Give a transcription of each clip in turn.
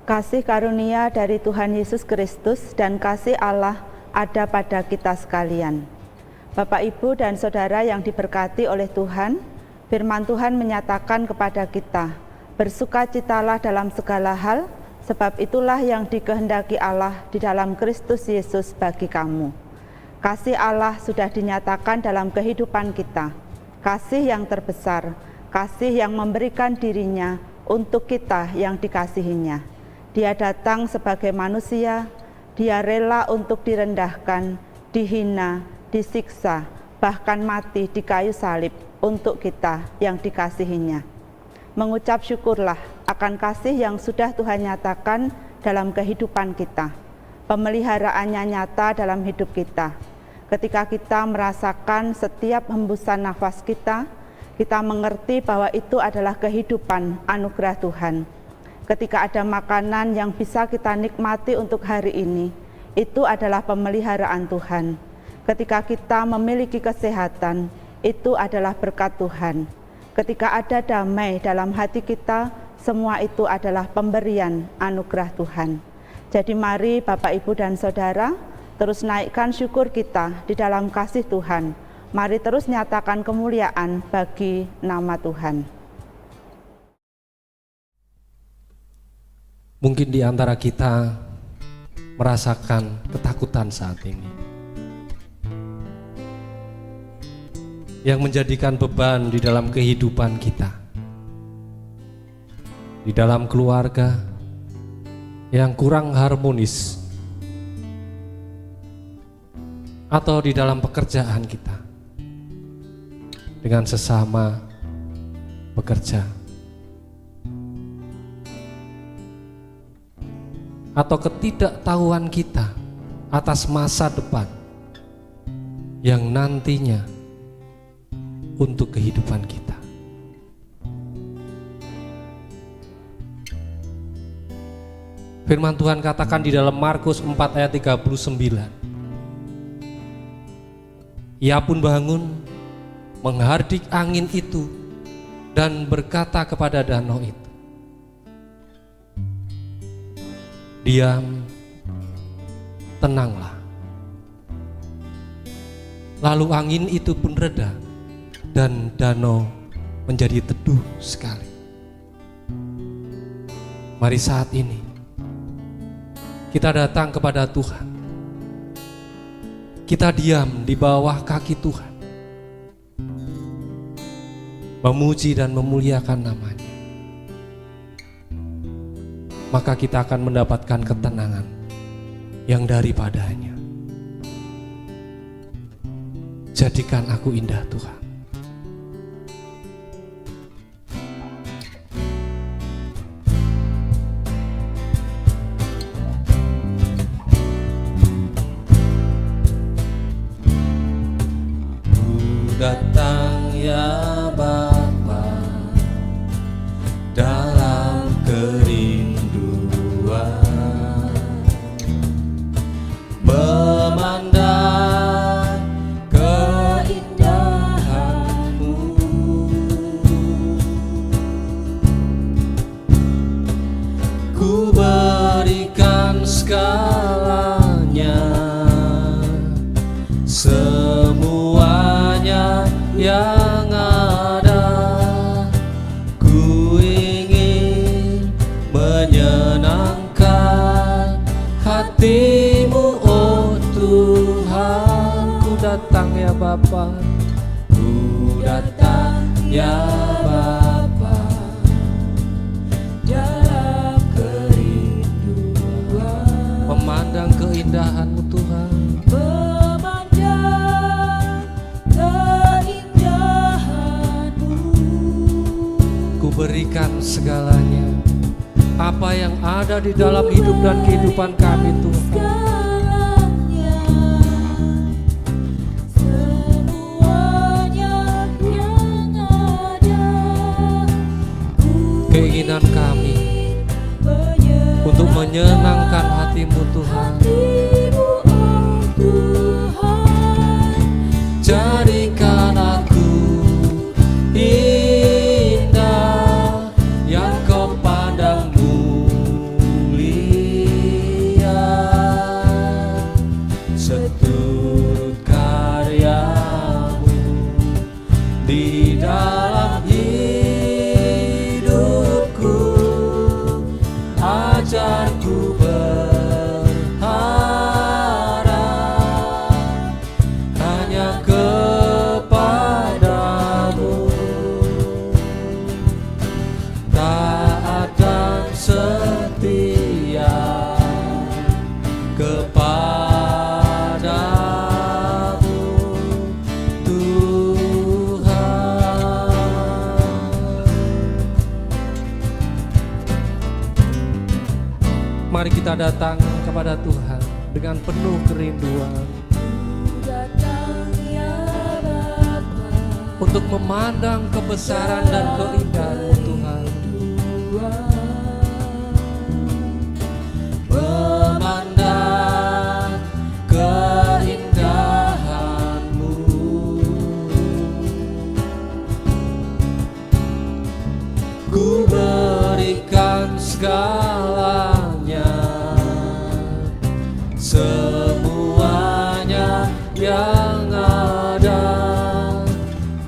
Kasih karunia dari Tuhan Yesus Kristus dan kasih Allah ada pada kita sekalian. Bapak, Ibu, dan Saudara yang diberkati oleh Tuhan, firman Tuhan menyatakan kepada kita, bersukacitalah dalam segala hal, sebab itulah yang dikehendaki Allah di dalam Kristus Yesus bagi kamu. Kasih Allah sudah dinyatakan dalam kehidupan kita, kasih yang terbesar, kasih yang memberikan dirinya untuk kita yang dikasihinya. Dia datang sebagai manusia, dia rela untuk direndahkan, dihina, disiksa, bahkan mati di kayu salib untuk kita yang dikasihinya. Mengucap syukurlah akan kasih yang sudah Tuhan nyatakan dalam kehidupan kita. Pemeliharaannya nyata dalam hidup kita. Ketika kita merasakan setiap hembusan nafas kita mengerti bahwa itu adalah kehidupan anugerah Tuhan. Ketika ada makanan yang bisa kita nikmati untuk hari ini, itu adalah pemeliharaan Tuhan. Ketika kita memiliki kesehatan, itu adalah berkat Tuhan. Ketika ada damai dalam hati kita, semua itu adalah pemberian anugerah Tuhan. Jadi mari Bapak, Ibu, dan Saudara, terus naikkan syukur kita di dalam kasih Tuhan. Mari terus nyatakan kemuliaan bagi nama Tuhan. Mungkin di antara kita merasakan ketakutan saat ini, yang menjadikan beban di dalam kehidupan kita, di dalam keluarga yang kurang harmonis, atau di dalam pekerjaan kita dengan sesama bekerja, atau ketidaktahuan kita atas masa depan yang nantinya untuk kehidupan kita. Firman Tuhan katakan di dalam Markus 4 ayat 39, ia pun bangun, menghardik angin itu dan berkata kepada danau itu, diam, tenanglah. Lalu angin itu pun reda dan danau menjadi teduh sekali. Mari saat ini kita datang kepada Tuhan. Kita diam di bawah kaki Tuhan, memuji dan memuliakan namanya. Maka kita akan mendapatkan ketenangan yang daripadanya. Jadikan aku indah Tuhan. Ku datang ya Bapa dalam kerinduan, memandang keindahan-Mu. Ku berikan segalanya, semuanya yang ada. Ku ingin menyenangkan hati-Mu, oh Tuhan. Ku datang ya Bapa, ku datang ya Bapa dalam kerinduan, memandang keindahan-Mu Tuhan. Memandang keindahan-Mu, ku berikan segalanya, apa yang ada di dalam hidup dan kehidupan kami Tuhan. Keinginan kami untuk menyenangkan hati-Mu Tuhan. Jadikan aku indah yang Kau pandang mulia. Mari kita datang kepada Tuhan dengan penuh kerinduan untuk memandang kebesaran dan keindahan Tuhan. Memandang keindahan-Mu, ku berikan segalanya, semuanya yang ada.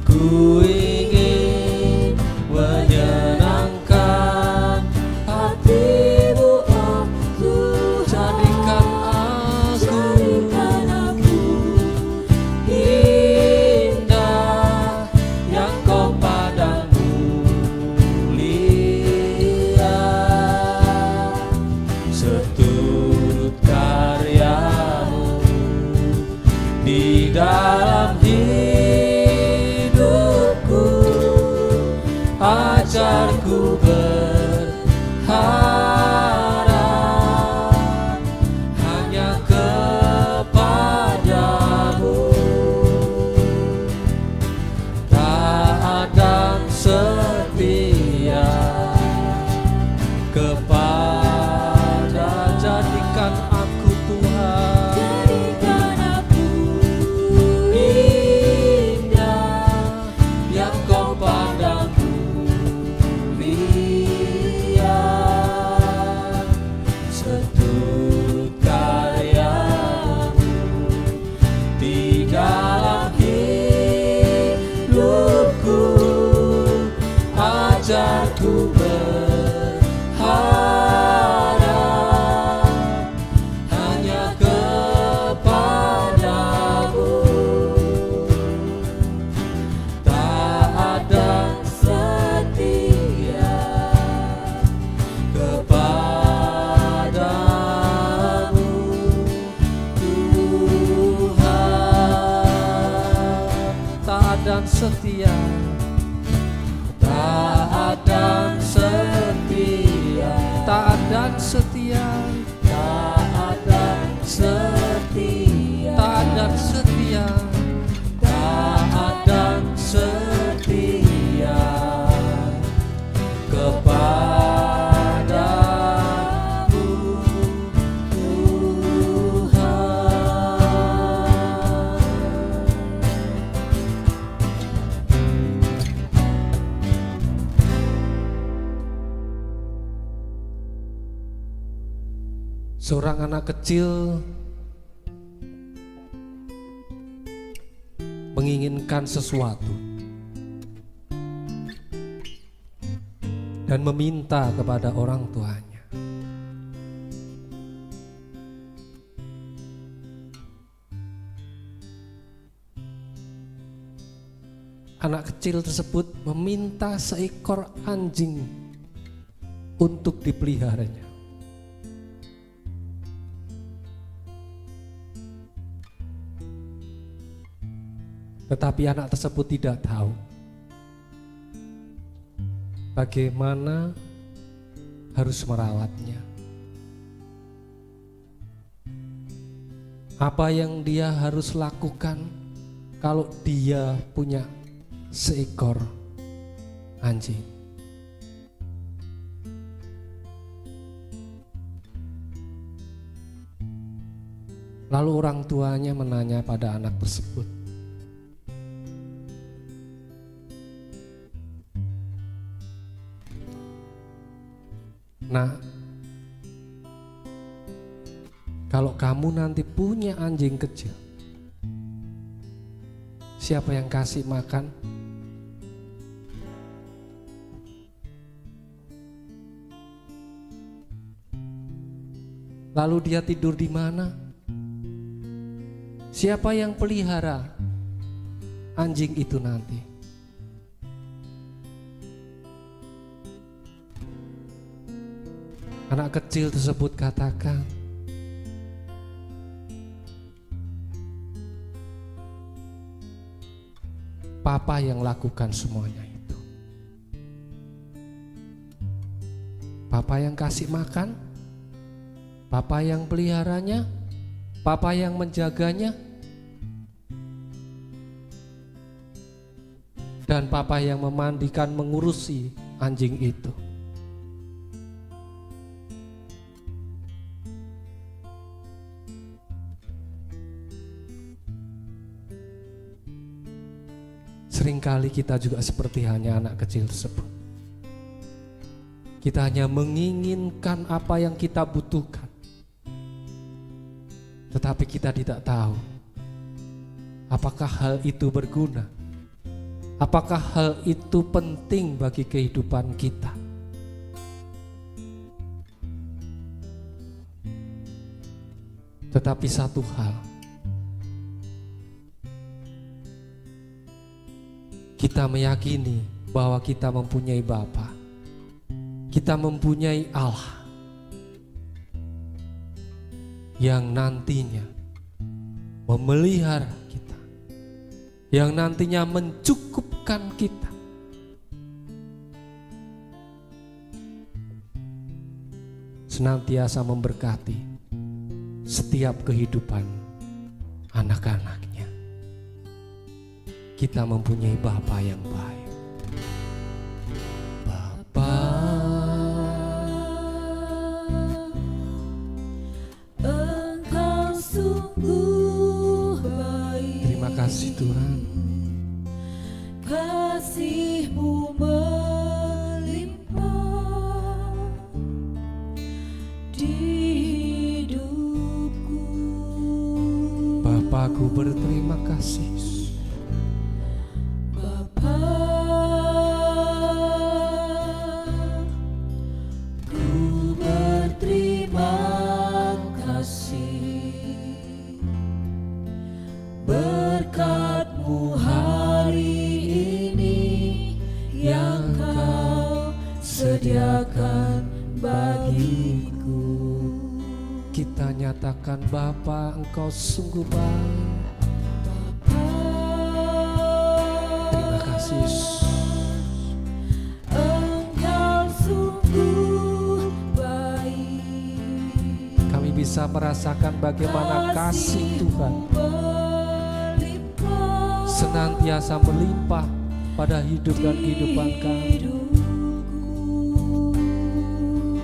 Ku ingin menyenangkan hati-Mu, oh Tuhan. Jadikan aku indah yang Kau pandang mulia, seturut karya-Mu di dalam hidupku. Ajarku berharap hanya kepada-Mu, taat dan setia kepada. Jadikan aku Tuhan, jadikan aku indah yang Kau pandang mulia, seturut karya-Mu di dalam hidupku. Ajarku berharap hanya kepada-Mu, taat dan setia kepada-Mu, Tuhan. Taat dan setia, taat dan setia, taat dan setia, taat dan setia, taat dan setia, taat dan setia kepada-Mu, Tuhan. Seorang anak kecil menginginkan sesuatu dan meminta kepada orang tuanya. Anak kecil tersebut meminta seekor anjing untuk dipeliharanya. Tetapi anak tersebut tidak tahu bagaimana harus merawatnya. Apa yang dia harus lakukan kalau dia punya seekor anjing. Lalu orang tuanya menanya pada anak tersebut, "Nah, kalau kamu nanti punya anjing kecil, siapa yang kasih makan?" Lalu dia tidur di mana? Siapa yang pelihara anjing itu nanti? Anak kecil tersebut katakan, Papa yang lakukan semuanya itu. Papa yang kasih makan, Bapa yang peliharanya, Bapa yang menjaganya, dan Bapa yang memandikan, mengurusi anjing itu. Seringkali kita juga seperti hanya anak kecil tersebut. Kita hanya menginginkan apa yang kita butuhkan, tetapi kita tidak tahu apakah hal itu berguna, apakah hal itu penting bagi kehidupan kita. Tetapi satu hal, kita meyakini bahwa kita mempunyai Bapa, kita mempunyai Allah yang nantinya memelihara kita, yang nantinya mencukupkan kita. Senantiasa memberkati setiap kehidupan anak-anaknya. Kita mempunyai Bapa yang baik. Bapa, Engkau sungguh baik. terima kasih Tuhan. Kasih-Mu melimpah di hidupku. Bapakku berterima kasih. Bapa, ku berterima kasih. Berkat-Mu hari ini yang Kau sediakan bagiku. Kita nyatakan Bapa, Engkau sungguh baik. Terima kasih Yesus. Engkau sungguh baik. Kami bisa merasakan bagaimana kasih Tuhan senantiasa melimpah pada hidup dan kehidupan kami.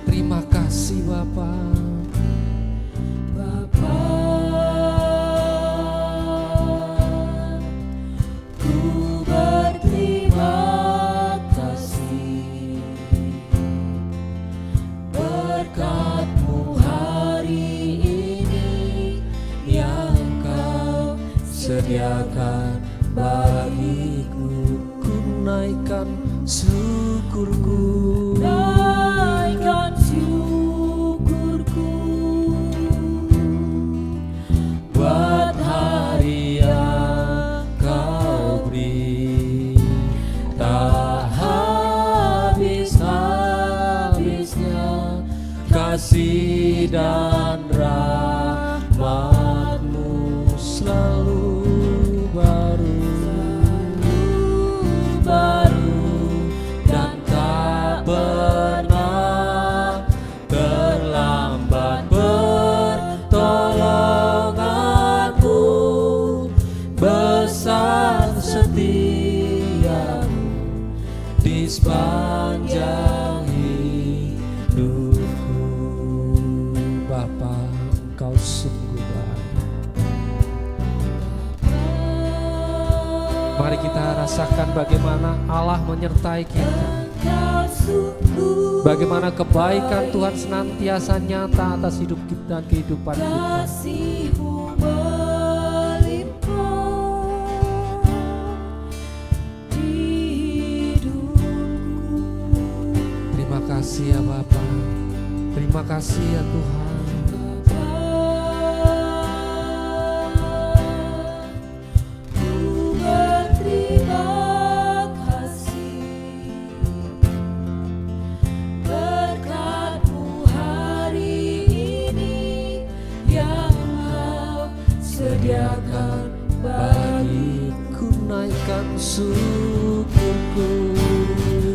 Terima kasih Bapa. Bapa, ku berterima kasih. Berkat-Mu hari ini yang Kau sediakan bagiku. Ku naikkan syukurku, Naikkan syukurku buat hari yang Kau beri. Tak habis-habisnya kasih dan rahmat-Mu selalu baru dan tak pernah terlambat. Pertolonganmu besar, setia-Mu di sepanjang hidupku. Bapa, Engkau sungguh baik. Mari kita rasakan bagaimana Allah menyertai kita, bagaimana kebaikan Tuhan senantiasa nyata atas hidup kita dan kehidupan kita. Kasih-Mu melimpah di hidupku. Terima kasih ya Bapa, terima kasih ya Tuhan. Ku berterima kasih. Berkat-Mu hari ini yang Kau sediakan bagiku. Naikkan syukurku,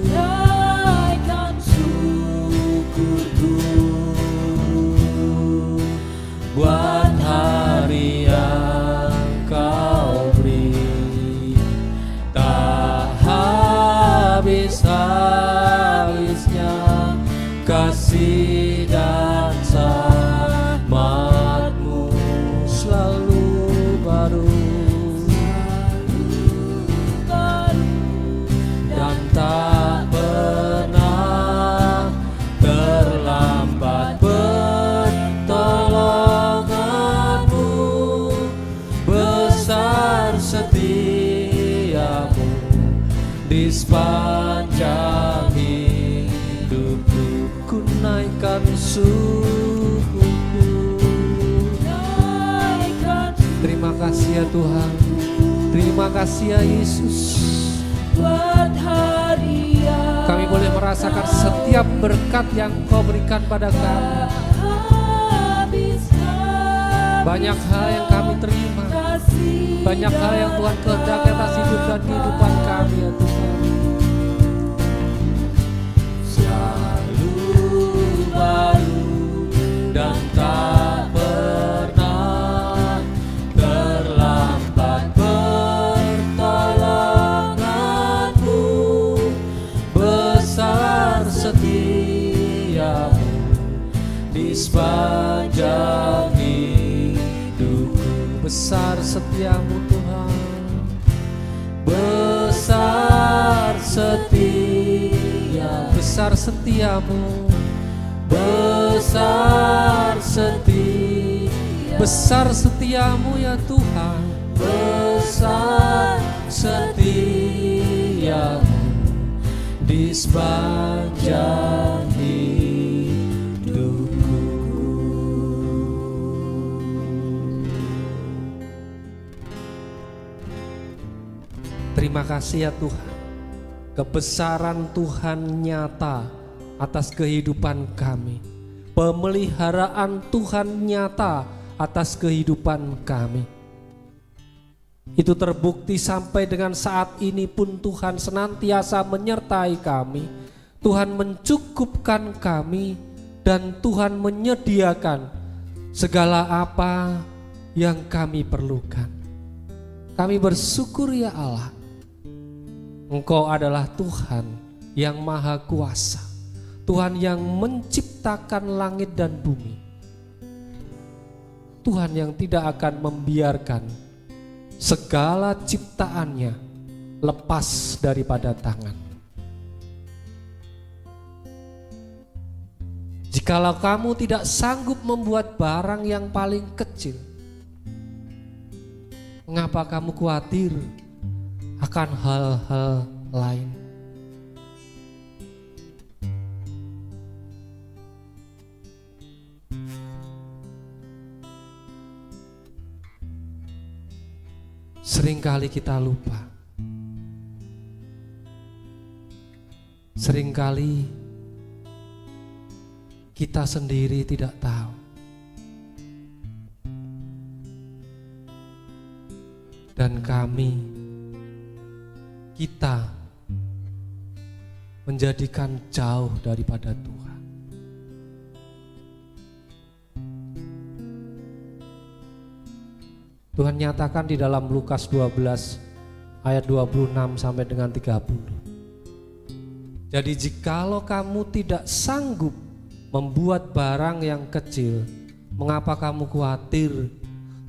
Naikkan syukurku habis-habisnya kasih dan rahmat-Mu selalu baru, dan tak pernah terlambat pertolongan-Mu. Besar setiamu di sepanjang hidupku. Ku naikkan sukuku. Terima kasih ya Tuhan, terima kasih ya Yesus. Buat hari yang Kami boleh merasakan setiap berkat yang Kau berikan pada kami. Banyak hal yang kami terima, banyak hal yang Tuhan kehendaki atas hidup dan kehidupan kami ya Tuhan. Selalu baru dan tak pernah terlambat pertolongan-Mu. Besar setiamu di sepanjang hidupku. Besar setiamu Tuhan, besar setia, besar setiamu, besar setia, besar setiamu ya Tuhan, besar setiamu di sepanjang hidupku. Terima kasih ya Tuhan, kebesaran Tuhan nyata atas kehidupan kami, pemeliharaan Tuhan nyata atas kehidupan kami. Itu terbukti sampai dengan saat ini pun Tuhan senantiasa menyertai kami, Tuhan mencukupkan kami, dan Tuhan menyediakan segala apa yang kami perlukan. Kami bersyukur ya Allah, Engkau adalah Tuhan yang Maha Kuasa, Tuhan yang menciptakan langit dan bumi, Tuhan yang tidak akan membiarkan segala ciptaannya lepas daripada tangan. Jikalau kamu tidak sanggup membuat barang yang paling kecil, mengapa kamu khawatir akan hal-hal lain? Seringkali kita lupa, seringkali kita sendiri tidak tahu. Dan kita menjadikan jauh daripada Tuhan. Tuhan nyatakan di dalam Lukas 12 ayat 26 sampai dengan 30. Jadi jikalau kamu tidak sanggup membuat barang yang kecil, mengapa kamu khawatir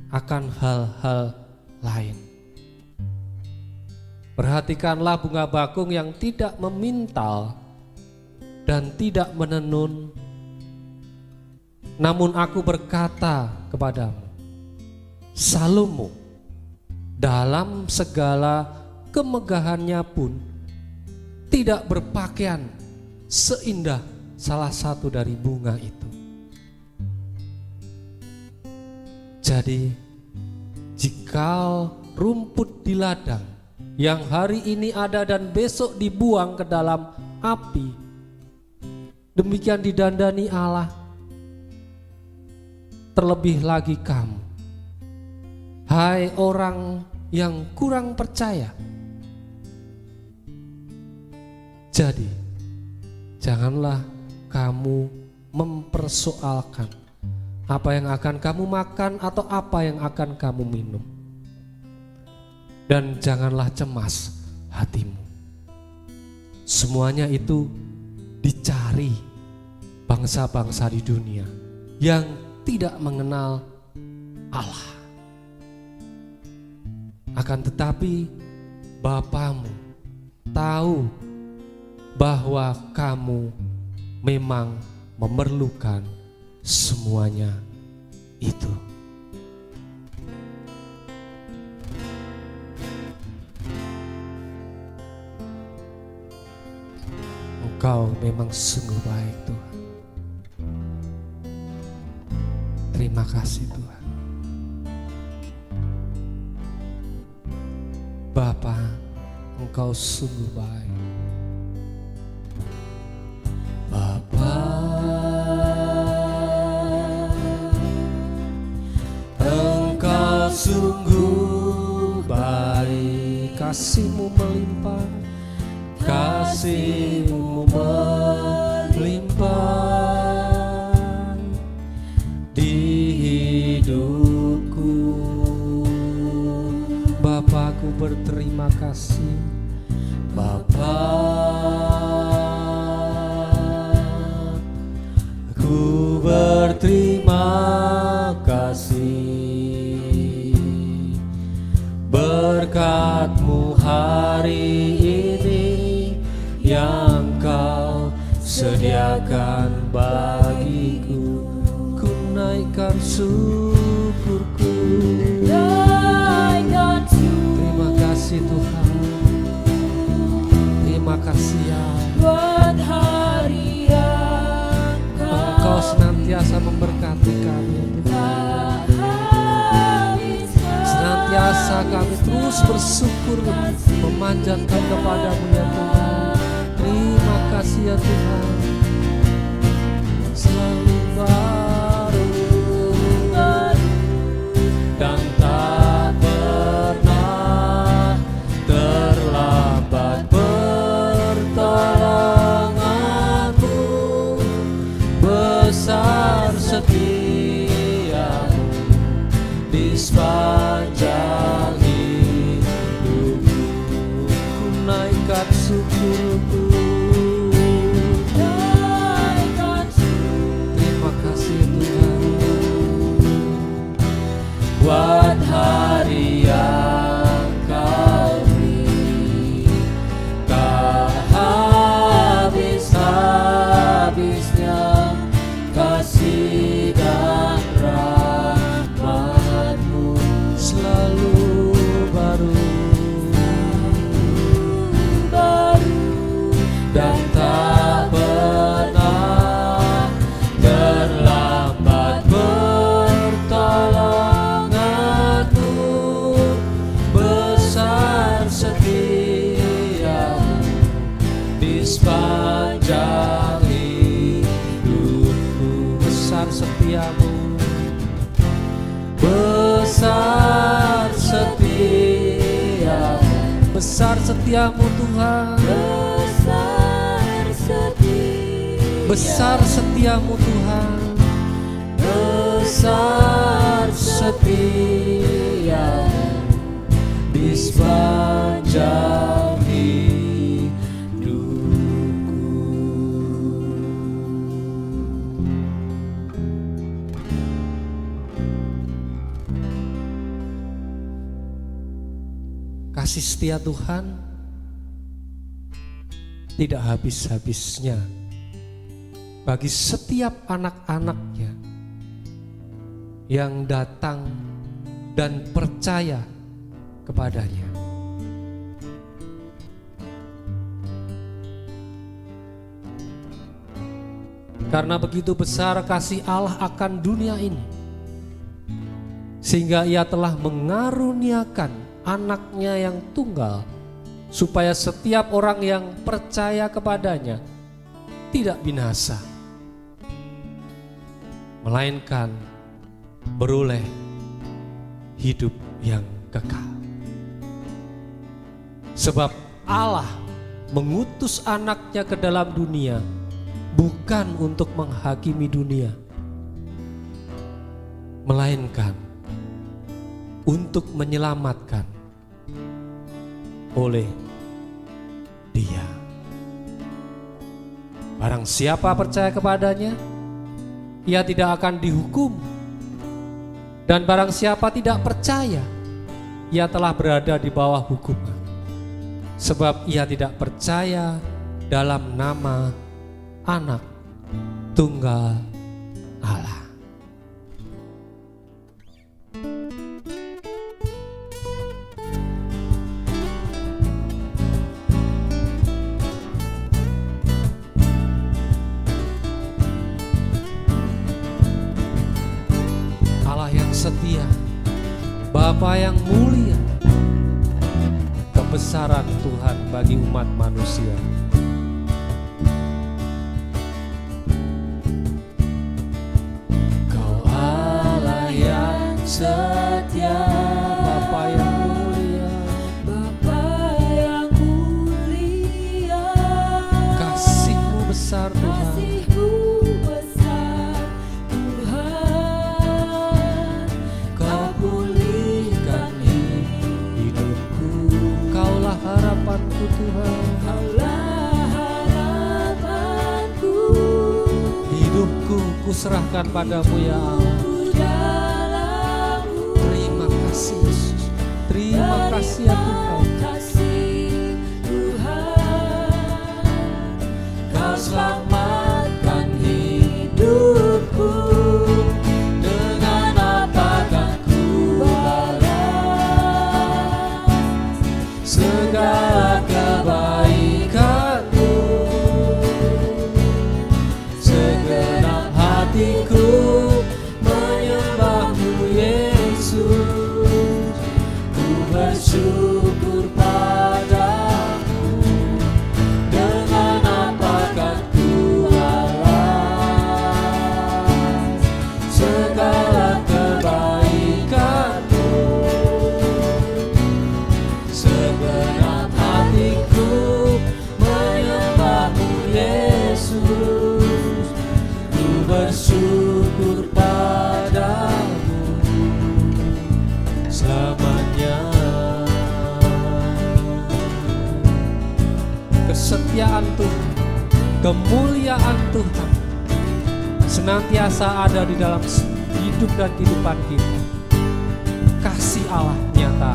akan hal-hal lain? Perhatikanlah bunga bakung yang tidak memintal dan tidak menenun. Namun aku berkata kepadamu, Salomo dalam segala kemegahannya pun tidak berpakaian seindah salah satu dari bunga itu. Jadi jika rumput di ladang yang hari ini ada dan besok dibuang ke dalam api, demikian didandani Allah, terlebih lagi kamu, hai orang yang kurang percaya. Jadi janganlah kamu mempersoalkan apa yang akan kamu makan atau apa yang akan kamu minum. Dan janganlah cemas hatimu. semuanya itu dicari bangsa-bangsa di dunia yang tidak mengenal Allah. Akan tetapi Bapamu tahu bahwa kamu memang memerlukan semuanya itu. Engkau memang sungguh baik, Tuhan. Terima kasih, Tuhan. Bapa, Engkau sungguh baik. Bapa, Engkau sungguh baik. Kasih-Mu melimpah, kasih-Mu melimpah di hidupku. Bapakku berterima kasih. Bapa, ku berterima kasih berkat-Mu hari ini yang Kau sediakan bagiku. Ku naikkan syukurku. Terima kasih Tuhan. Terima kasih ya. Buat hari yang Engkau senantiasa memberkati kami. Senantiasa kami terus bersyukur memanjatkan kepada-Mu ya Tuhan. Terima kasih ya Tuhan. Selalu baru dan tak pernah terlambat pertolongan-Mu. Besar setia-Mu di sepanjang hidupku. Ku naikkan syukurku. Terima kasih Tuhan. Buat hari yang Kau beri, tak habis-habisnya kasih dan rahmat-Mu selalu baru dan tak pernah terlambat pertolongan-Mu. Besar setia-Mu di sepanjang hidupku. Besar setia-Mu, besar setia-Mu, besar setia-Mu Tuhan. Besar setia-Mu Tuhan. Besar setia-Mu di sepanjang hidupku. Kasih setia Tuhan tidak habis-habisnya bagi setiap anak-anak-Nya yang datang dan percaya kepada-Nya. Karena begitu besar kasih Allah akan dunia ini, sehingga Ia telah mengaruniakan anak-Nya yang tunggal, supaya setiap orang yang percaya kepada-Nya tidak binasa, melainkan beroleh hidup yang kekal. Sebab Allah mengutus anak-Nya ke dalam dunia bukan untuk menghakimi dunia, melainkan untuk menyelamatkan oleh Dia. Barang siapa percaya kepadanya, ia tidak akan dihukum. Dan barang siapa tidak percaya, ia telah berada di bawah hukuman, sebab ia tidak percaya dalam nama Anak Tunggal Allah. Allah yang setia, Bapa yang mulia, kebesaran Tuhan bagi umat manusia. Kau Allah yang setia, Bapa yang mulia, Bapa yang mulia, kasih-Mu besar Tuhan. kasih-Mu besar Tuhan. Kau pulihkan hidupku, Kaulah harapanku Tuhan. Kaulah harapanku, Hidupku kuserahkan padamu ya Allah. dalam Terima kasih Yesus. Terima kasih ya Tuhan. kasih Tuhan. Kau selamatkan hidupku, dengan apakah ku balas segala kebaikan-Mu. Segenap hatiku menyembah-Mu Yesus, ku bersyukur padamu, dengan apakah ku balas segala kebaikan-Mu. Segenap hatiku menyembah-Mu Yesus, ku bersyukur padamu selamanya. Kesetiaan Tuhan, kemuliaan Tuhan senantiasa ada di dalam hidup dan kehidupan kita. Kasih Allah nyata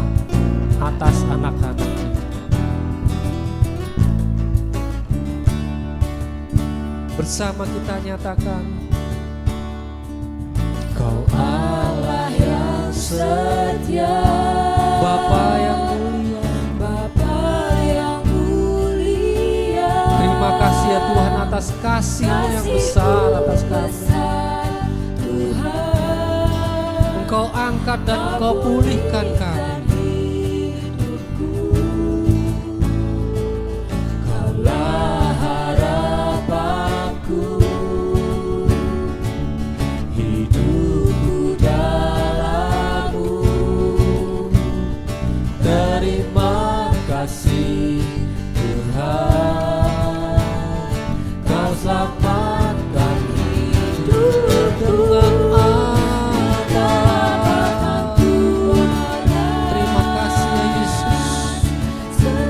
atas anak-anak kita. Bersama kita nyatakan, Kau Allah yang setia, Bapa yang mulia. Bapa yang mulia, Terima kasih ya Tuhan atas kasih-Mu yang besar atas kami. besar Tuhan. Engkau angkat dan Engkau pulihkan kami. Kaulah harapanku, hidupku dalam-Mu. Terima kasih Tuhan, Kau selamatkan hidupku, Terima kasih ya Yesus.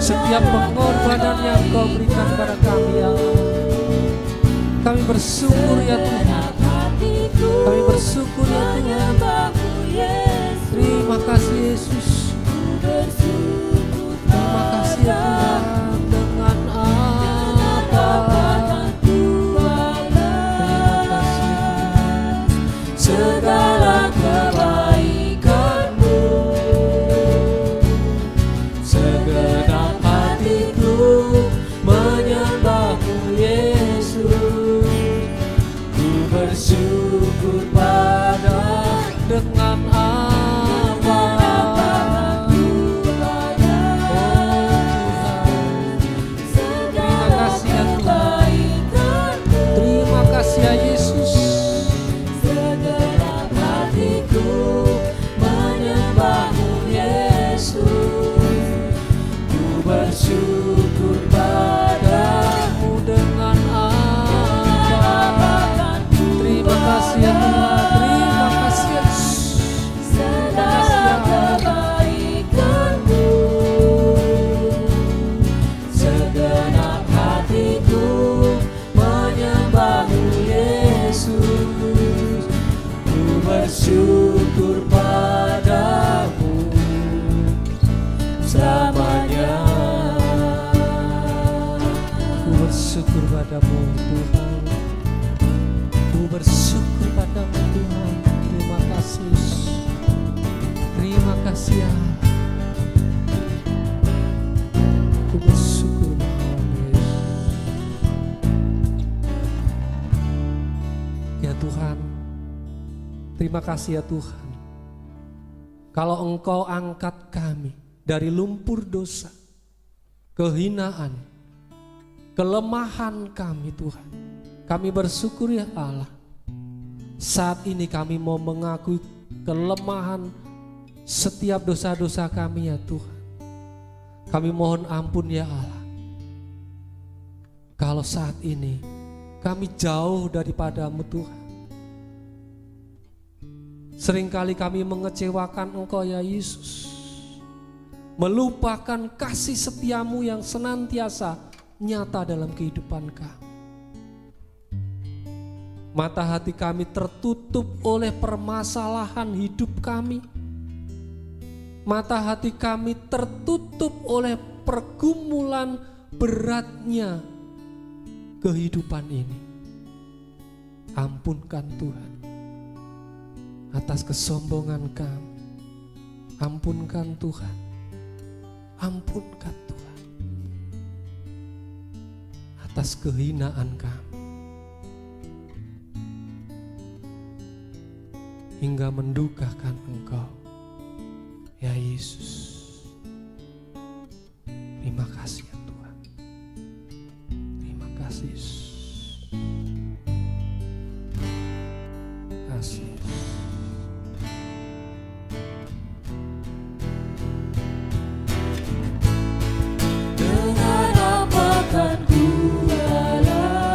Setiap pengorbanan yang Kau berikan kepada kami ya Allah, kami bersyukur ya Tuhan. Kami bersyukur ya Tuhan. Terima kasih Yesus. Terima kasih ya Tuhan. Dengan apa? Terima kasih Tuhan. Segala kebaikan-Mu, segenap hatiku menyembah-Mu Yesus, ku bersyukur pada Dengan apa? ku pada. Oh Tuhan. padamu Tuhan. Ku bersyukur padamu Tuhan. Terima kasih. Terima kasih ya. Ku bersyukur padamu ya Tuhan. Terima kasih ya Tuhan. Kalau Engkau angkat kami dari lumpur dosa, kehinaan, kelemahan kami Tuhan. Kami bersyukur ya Allah. Saat ini kami mau mengakui kelemahan setiap dosa-dosa kami ya Tuhan. Kami mohon ampun ya Allah. Kalau saat ini kami jauh daripadamu Tuhan. Seringkali kami mengecewakan Engkau ya Yesus. Melupakan kasih setiamu yang senantiasa nyata dalam kehidupan kami. Mata hati kami tertutup oleh permasalahan hidup kami. Mata hati kami tertutup oleh pergumulan beratnya kehidupan ini. Ampunkan Tuhan atas kesombongan kami. Ampunkan Tuhan. Ampunkan Tuhan atas kehinaan kami. Hingga mendukakan Engkau ya Yesus. Terima kasih ya Tuhan. Terima kasih Yesus. Kasih. Dengan apa kan ku balas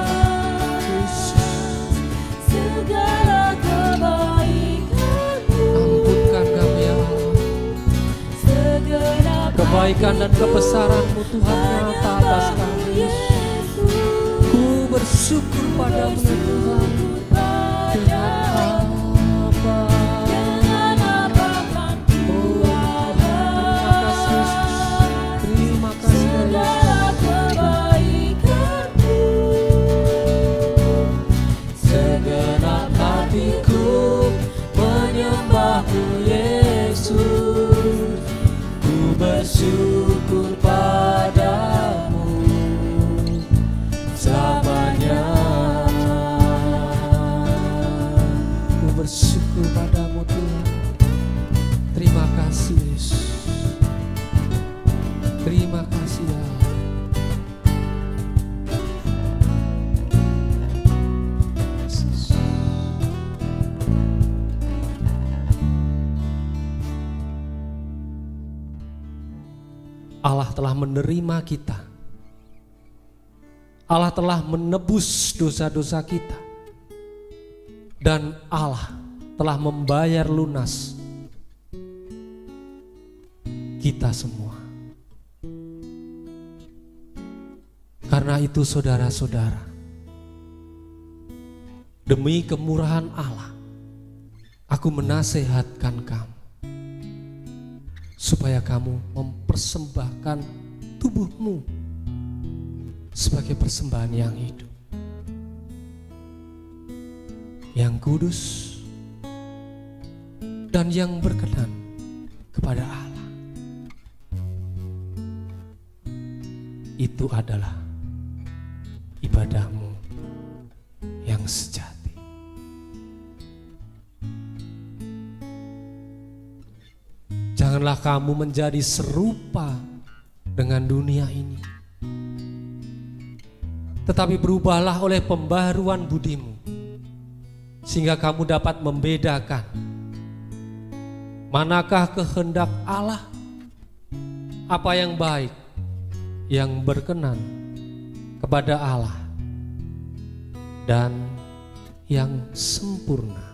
segala kebaikan-Mu. Ampunkan kami ya Allah. Segenap Kebaikan dan kebesaran-Mu Tuhan nyata atas kami. Yesus, Ku bersyukur padamu ya Tuhan. dengan apa kan ku balas Terima kasih ya Yesus. segala kebaikan-Mu. Segenap hatiku menyembah-Mu Yesus. Ku bersyukur padamu selamanya. Ku bersyukur padamu Tuhan. Terima kasih Yesus. Terima kasih ya Allah. Yesus. Allah telah menerima kita. Allah telah menebus dosa-dosa kita. Dan Allah telah membayar lunas kita semua. Karena itu saudara-saudara, demi kemurahan Allah, aku menasehatkan kamu supaya kamu mempersembahkan tubuhmu sebagai persembahan yang hidup, yang kudus, dan yang berkenan kepada Allah. Itu adalah ibadahmu yang sejati. Janganlah kamu menjadi serupa dengan dunia ini, tetapi berubahlah oleh pembaharuan budimu, sehingga kamu dapat membedakan manakah kehendak Allah, apa yang baik, yang berkenan kepada Allah, dan yang sempurna.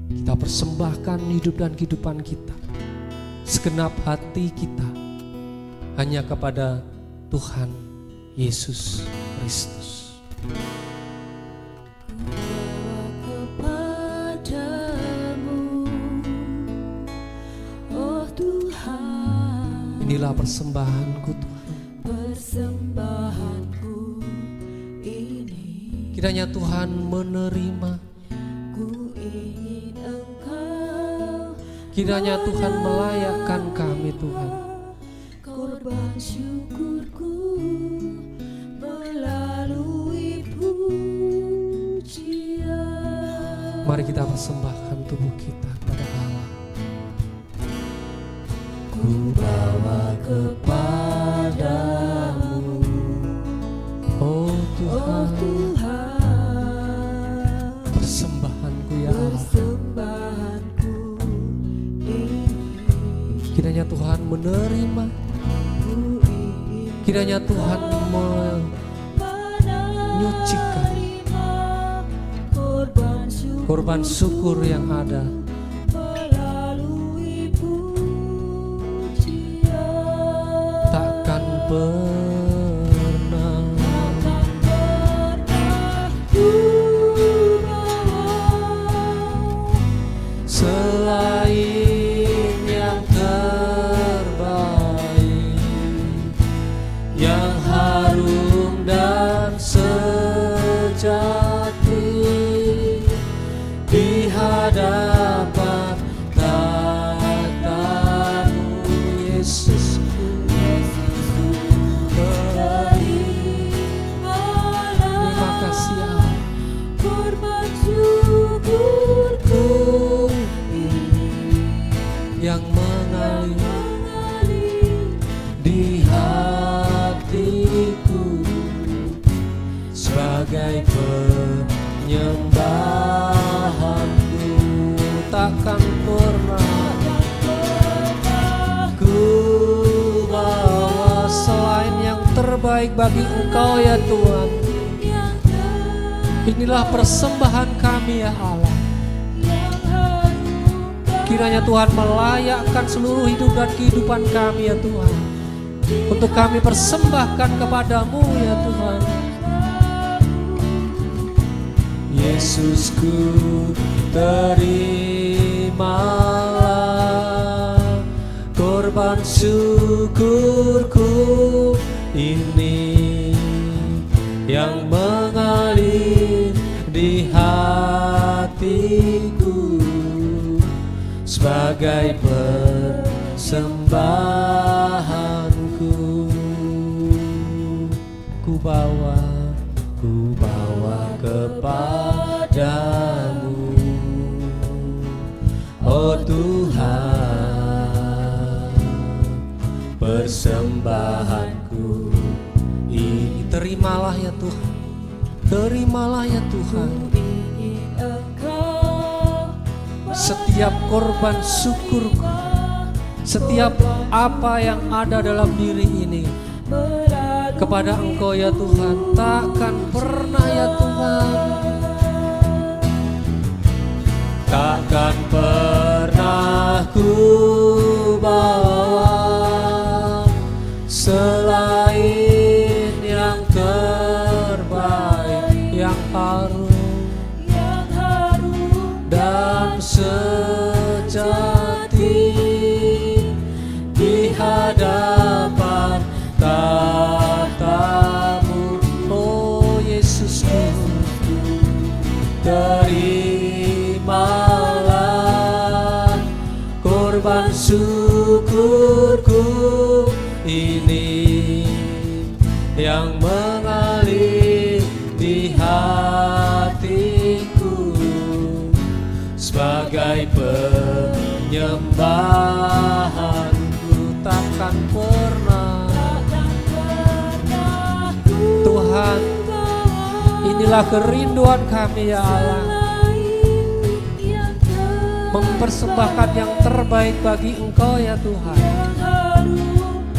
Kita persembahkan hidup dan kehidupan kita, segenap hati kita, hanya kepada Tuhan Yesus Kristus. Kepadamu, oh Tuhan, Inilah persembahanku Tuhan. persembahanku Kiranya Tuhan menerima, Ku ingin Engkau kiranya Tuhan melayakkan kami Tuhan. korban syukurku melalui pujian. Mari kita persembahkan tubuh kita kepada Allah. Ku bawa kepadamu, Oh oh Tuhan, Tuhan, persembahanku ya Allah. persembahanku ini. Kiranya Tuhan menerima, Ku ingin kiranya Tuhan menyucikan korban syukur yang ada. melalui pujian. Takkan pernah Ku bawa selain yang terbaik, yang harum dan sejati di hadapan tatamu, Yesusku. Terima kasih Allah. korban syukurku Yang mengalir di hatiku sebagai penyembahanku. Takkan pernah ku bawa selain yang terbaik bagi Engkau ya Tuhan. Inilah persembahan kami ya Allah. Kiranya Tuhan melayakkan seluruh hidup dan kehidupan kami ya Tuhan, untuk kami persembahkan kepadamu ya Tuhan. Yesusku, terimalah korban syukurku ini yang mengalir di hatiku sebagai persembahanku. Ku bawa kepadamu, oh Tuhan, persembahanku ini. Terimalah ya Tuhan, terimalah ya Tuhan. Setiap korban syukurku, setiap apa yang ada dalam diri ini kepada Engkau ya Tuhan. Takkan pernah ya Tuhan, takkan pernah ku bawa selain yang terbaik, yang harum dan sejati di hadapan tatamu, oh Yesusku. Terimalah korban syukurku ini yang mengalir di hatiku sebagai penyembahanku. Takkan pernah Tuhan, inilah kerinduan kami ya Allah, mempersembahkan yang terbaik bagi Engkau ya Tuhan,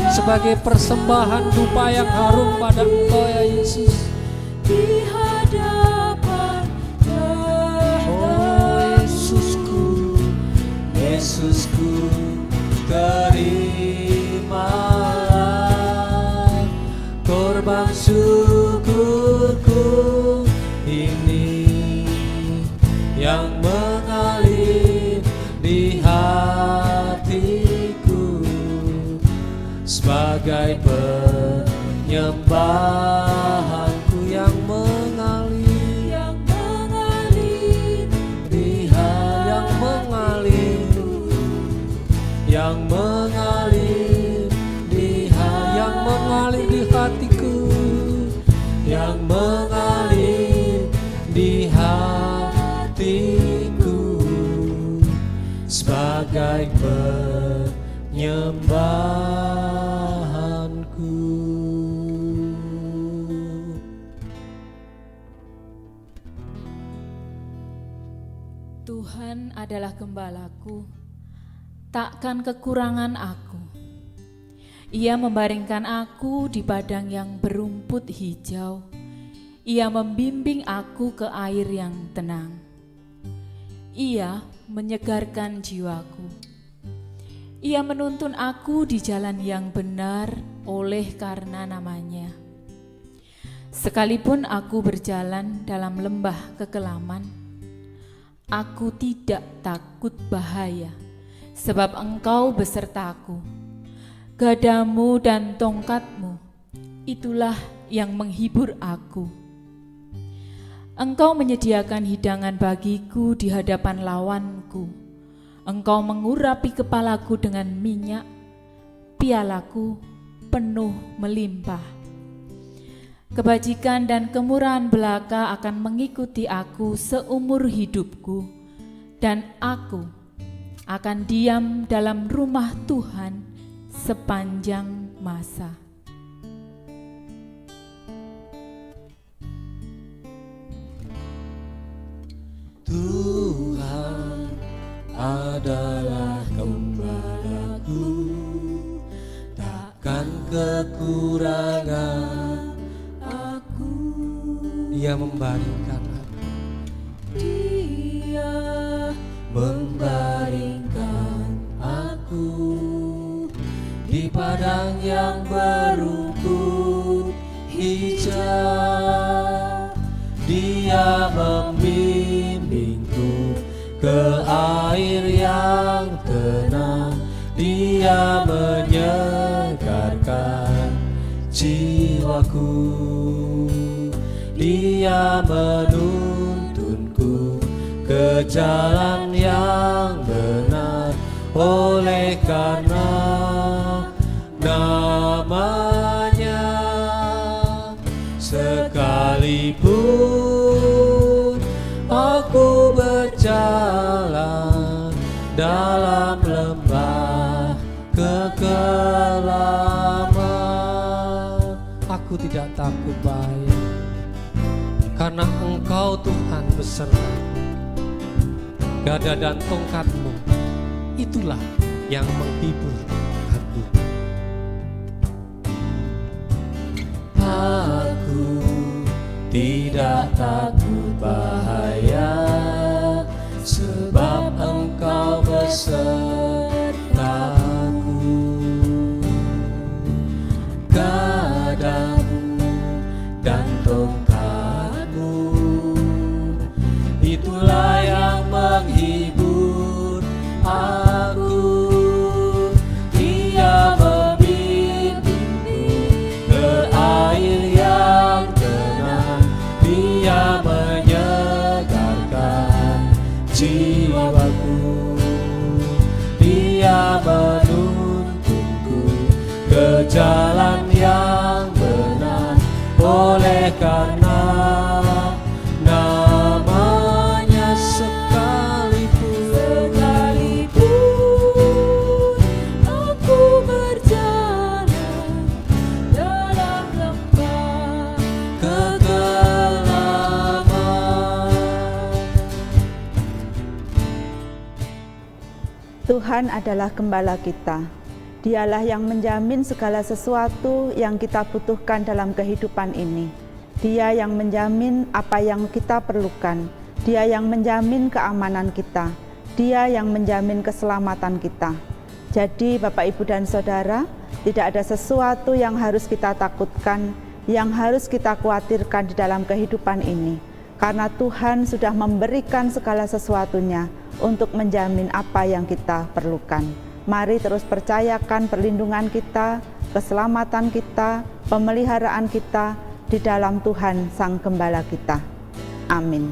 sebagai persembahan dupa yang harum pada Engkau ya Yesus. Oh Yesusku, Yesusku, terimalah korban syukurku ini yang mengalir di hatiku sebagai penyembahanku yang mengalir. Tuhan adalah gembalaku, takkan kekurangan aku. Ia membaringkan aku di padang yang berumput hijau. Ia membimbing aku ke air yang tenang. Ia menyegarkan jiwaku. Ia menuntun aku di jalan yang benar oleh karena namanya. Sekalipun aku berjalan dalam lembah kekelaman, aku tidak takut bahaya, sebab Engkau besertaku. Gadamu dan tongkatmu, itulah yang menghibur aku. Engkau menyediakan hidangan bagiku di hadapan lawanku. Engkau mengurapi kepalaku dengan minyak, pialaku penuh melimpah. Kebajikan dan kemurahan belaka akan mengikuti aku seumur hidupku, dan aku akan diam dalam rumah Tuhan sepanjang masa. Tuhan adalah gembalaku, takkan kekurangan aku. Dia membaringkan aku. Dia membaringkan aku di padang yang berumput hijau. Dia membimbingku ke air yang tenang. Dia menyegarkan jiwaku. Dia menuntunku ke jalan yang benar oleh karena namanya. Sekalipun aku berjalan dalam lembah kekelaman, Aku tidak takut bahaya, karena Engkau Tuhan beserta. Gada dan tongkatmu, itulah yang menghibur aku. Aku tidak takut bahaya, sebab Engkau besertaku. Gadamu dan tongkatmu, itulah yang menghibur aku. Dia membimbingku ke air yang tenang. Dia menyegarkan jiwaku. Dia menuntunku ke jalan yang benar oleh karena namanya. Sekalipun aku berjalan dalam lembah kekelaman. Tuhan adalah gembala kita. Dialah yang menjamin segala sesuatu yang kita butuhkan dalam kehidupan ini. Dia yang menjamin apa yang kita perlukan. Dia yang menjamin keamanan kita. Dia yang menjamin keselamatan kita. Jadi Bapak, Ibu, dan Saudara, tidak ada sesuatu yang harus kita takutkan, yang harus kita khawatirkan di dalam kehidupan ini. Karena Tuhan sudah memberikan segala sesuatunya untuk menjamin apa yang kita perlukan. Mari terus percayakan perlindungan kita, keselamatan kita, pemeliharaan kita di dalam Tuhan Sang Gembala kita. Amin.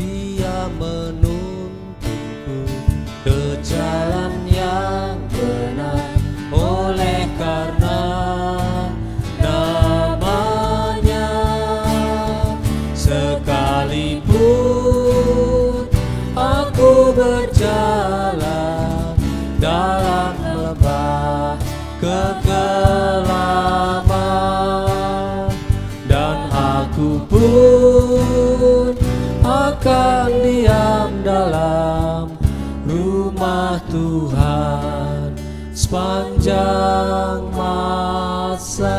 Dia menuntunku ke jalan yang benar oleh karena namanya. Sekalipun aku berjalan dalam lembah kekelaman, dan aku Tuhan sepanjang masa.